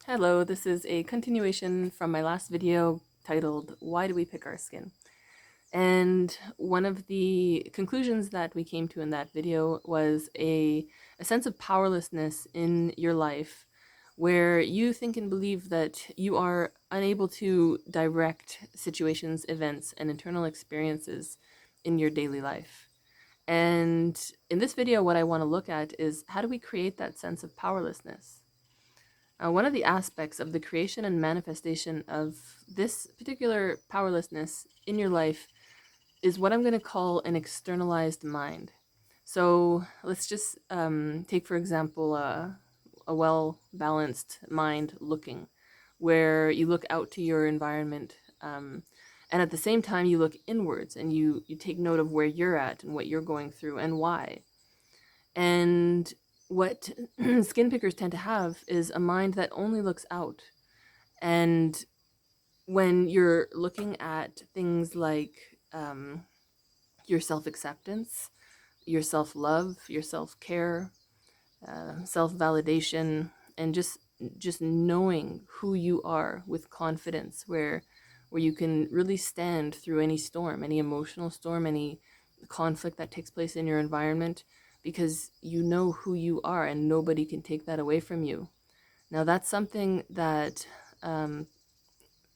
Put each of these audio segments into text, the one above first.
Hello, this is a continuation from my last video titled Why Do We Pick Our Skin? And one of the conclusions that we came to in that video was a sense of powerlessness in your life where you think and believe that you are unable to direct situations, events, and internal experiences in your daily life. And in this video, what I want to look at is how do we create that sense of powerlessness? One of the aspects of the creation and manifestation of this particular powerlessness in your life is what I'm going to call an externalized mind. So let's just take, for example, a well balanced mind looking, where you look out to your environment. And at the same time, you look inwards and you take note of where you're at and what you're going through and why. And what skin pickers tend to have is a mind that only looks out. And when you're looking at things like your self acceptance, your self love, your self care, self validation, and just knowing who you are with confidence, where you can really stand through any storm, any emotional storm, any conflict that takes place in your environment, because you know who you are and nobody can take that away from you. Now, that's something that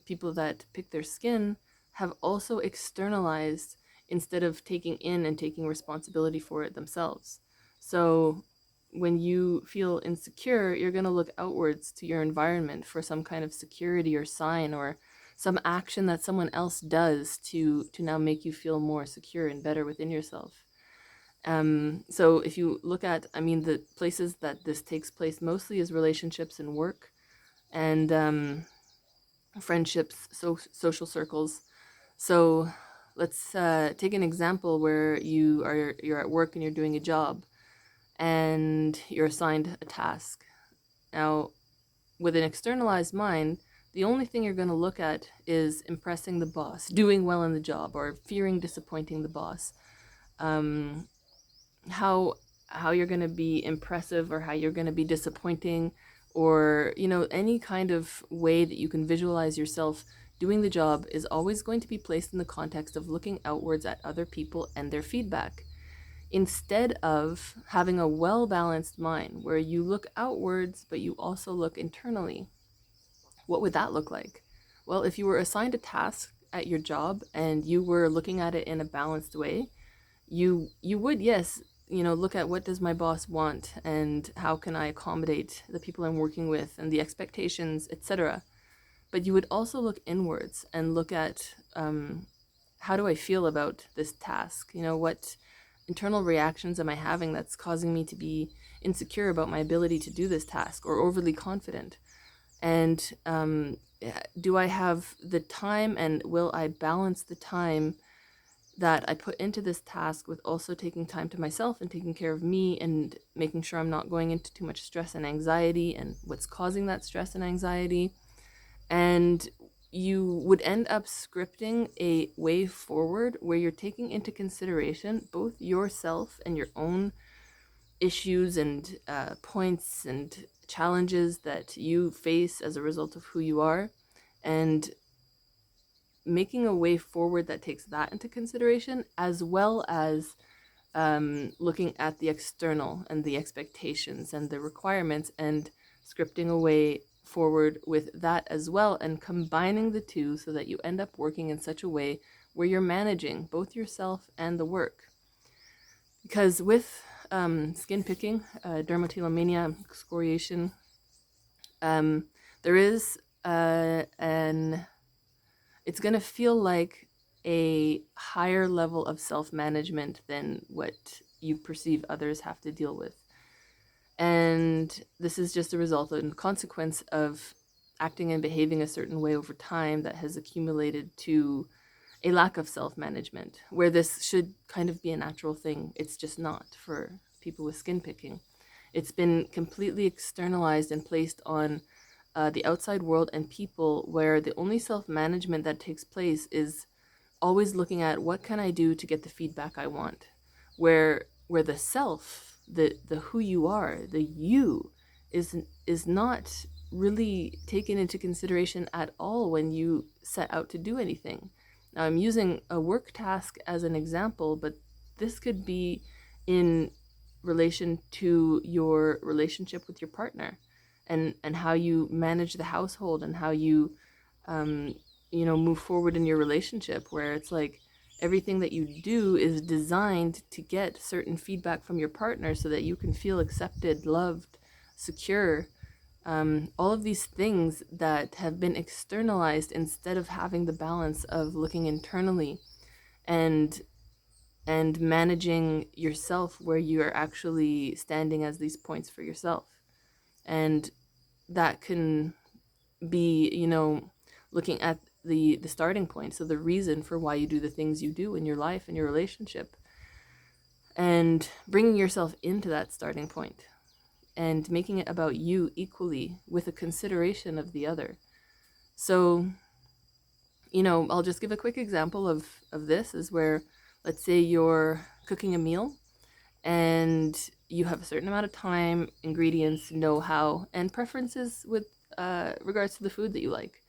people that pick their skin have also externalized instead of taking in and taking responsibility for it themselves. So when you feel insecure, you're going to look outwards to your environment for some kind of security or sign or some action that someone else does to now make you feel more secure and better within yourself. So if you look at, the places that this takes place mostly is relationships and work and friendships, social circles. So let's take an example where you're at work and you're doing a job and you're assigned a task. Now, with an externalized mind, the only thing you're going to look at is impressing the boss, doing well in the job, or fearing disappointing the boss. Um, how how you're going to be impressive or how you're going to be disappointing, or any kind of way that you can visualize yourself doing the job is always going to be placed in the context of looking outwards at other people and their feedback, instead of having a well balanced mind where you look outwards but you also look internally. What would that look like? Well, if you were assigned a task at your job and you were looking at it in a balanced way, you would, yes, look at what does my boss want and how can I accommodate the people I'm working with and the expectations, etc. But you would also look inwards and look at how do I feel about this task? What internal reactions am I having that's causing me to be insecure about my ability to do this task or overly confident? And do I have the time, and will I balance the time that I put into this task with also taking time to myself and taking care of me and making sure I'm not going into too much stress and anxiety and what's causing that stress and anxiety? And you would end up scripting a way forward where you're taking into consideration both yourself and your own issues and points and challenges that you face as a result of who you are, and making a way forward that takes that into consideration, as well as looking at the external and the expectations and the requirements and scripting a way forward with that as well, and combining the two so that you end up working in such a way where you're managing both yourself and the work. Because with skin picking, dermatillomania, excoriation, there is it's going to feel like a higher level of self-management than what you perceive others have to deal with. And this is just a result and consequence of acting and behaving a certain way over time that has accumulated to a lack of self-management, where this should kind of be a natural thing. It's just not for people with skin picking. It's been completely externalized and placed on the outside world and people, where the only self-management that takes place is always looking at what can I do to get the feedback I want, where the self, the who you are, the you is not really taken into consideration at all when you set out to do anything. Now, I'm using a work task as an example, but this could be in relation to your relationship with your partner, and how you manage the household, and how you um, move forward in your relationship, where it's like everything that you do is designed to get certain feedback from your partner so that you can feel accepted, loved, secure. All of these things that have been externalized instead of having the balance of looking internally and managing yourself, where you are actually standing as these points for yourself. And that can be, looking at the starting point, so the reason for why you do the things you do in your life and your relationship, and bringing yourself into that starting point and making it about you equally with a consideration of the other. So, I'll just give a quick example of this, is where, let's say you're cooking a meal and you have a certain amount of time, ingredients, know-how, and preferences with regards to the food that you like.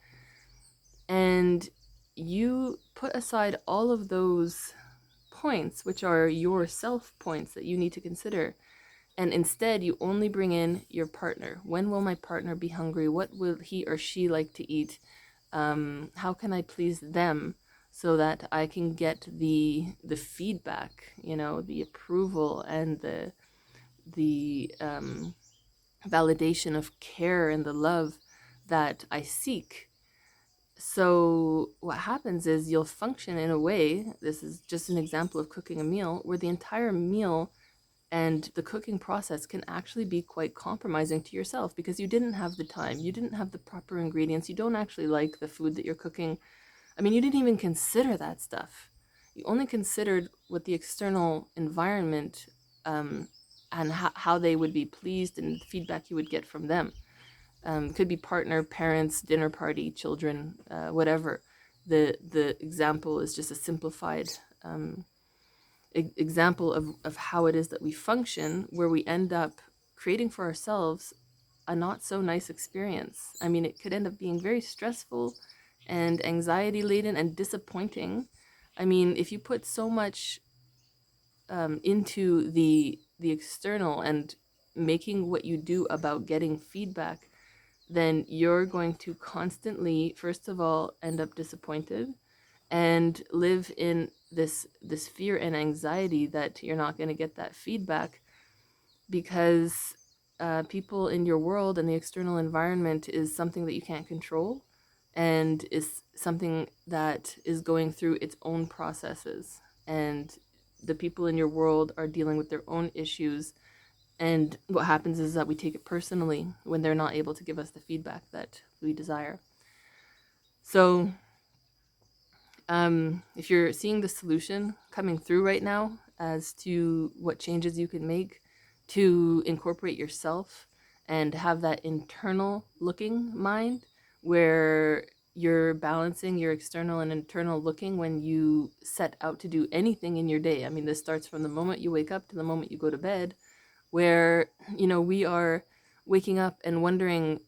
And you put aside all of those points, which are your self points that you need to consider. And instead, you only bring in your partner. When will my partner be hungry? What will he or she like to eat? How can I please them so that I can get the feedback, the approval, and the validation of care and the love that I seek. So what happens is you'll function in a way, this is just an example of cooking a meal, where the entire meal and the cooking process can actually be quite compromising to yourself, because you didn't have the time, you didn't have the proper ingredients, you don't actually like the food that you're cooking. I mean, you didn't even consider that stuff. You only considered what the external environment, and how they would be pleased, and the feedback you would get from them. Could be partner, parents, dinner party, children, whatever. The example is just a simplified example of how it is that we function, where we end up creating for ourselves a not so nice experience. I mean, it could end up being very stressful and anxiety laden and disappointing. I mean, if you put so much into the external and making what you do about getting feedback, then you're going to constantly, first of all, end up disappointed and live in this fear and anxiety that you're not going to get that feedback, because people in your world and the external environment is something that you can't control, and is something that is going through its own processes, and the people in your world are dealing with their own issues. And what happens is that we take it personally when they're not able to give us the feedback that we desire. So if you're seeing the solution coming through right now as to what changes you can make to incorporate yourself and have that internal looking mind, where you're balancing your external and internal looking when you set out to do anything in your day. I mean, this starts from the moment you wake up to the moment you go to bed, where, we are waking up and wondering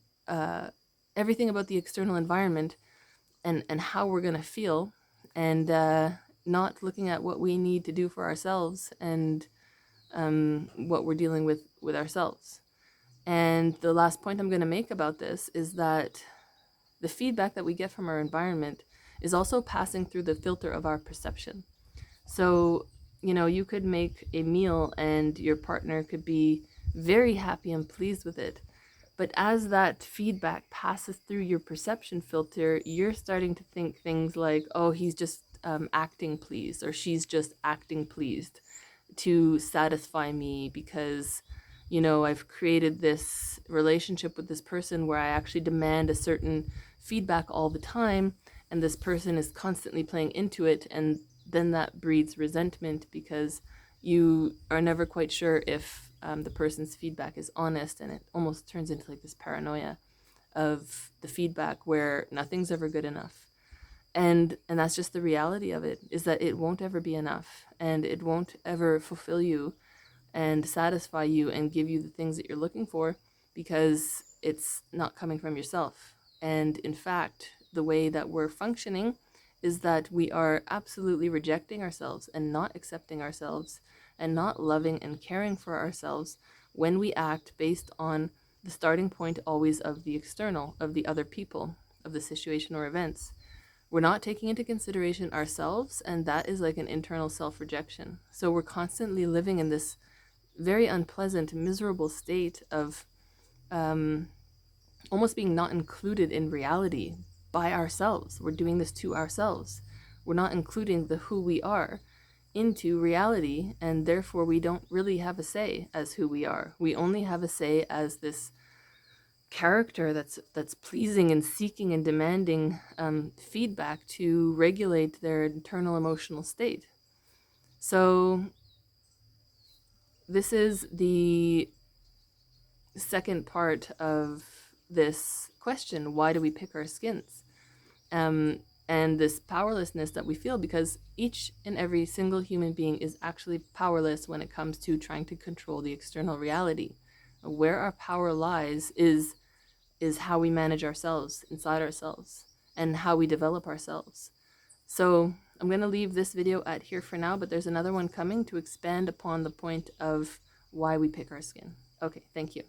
everything about the external environment, and how we're going to feel, and not looking at what we need to do for ourselves, and what we're dealing with ourselves. And the last point I'm going to make about this is that the feedback that we get from our environment is also passing through the filter of our perception. So, you could make a meal and your partner could be very happy and pleased with it. But as that feedback passes through your perception filter, you're starting to think things like, oh, he's just acting pleased, or she's just acting pleased to satisfy me, because, I've created this relationship with this person where I actually demand a certain feedback all the time, and this person is constantly playing into it. And then that breeds resentment, because you are never quite sure if the person's feedback is honest, and it almost turns into like this paranoia of the feedback where nothing's ever good enough. And that's just the reality of it, is that it won't ever be enough, and it won't ever fulfill you and satisfy you and give you the things that you're looking for, because it's not coming from yourself. And in fact, the way that we're functioning is that we are absolutely rejecting ourselves and not accepting ourselves and not loving and caring for ourselves when we act based on the starting point always of the external, of the other people, of the situation or events. We're not taking into consideration ourselves, and that is like an internal self rejection. So we're constantly living in this very unpleasant, miserable state of almost being not included in reality by ourselves. We're doing this to ourselves. We're not including the who we are into reality, and therefore we don't really have a say as who we are. We only have a say as this character that's pleasing and seeking and demanding feedback to regulate their internal emotional state. So this is the second part of this question: why do we pick our skins? And this powerlessness that we feel, because each and every single human being is actually powerless when it comes to trying to control the external reality. Where our power lies is how we manage ourselves inside ourselves and how we develop ourselves. So I'm going to leave this video at here for now, but there's another one coming to expand upon the point of why we pick our skin. Okay, thank you.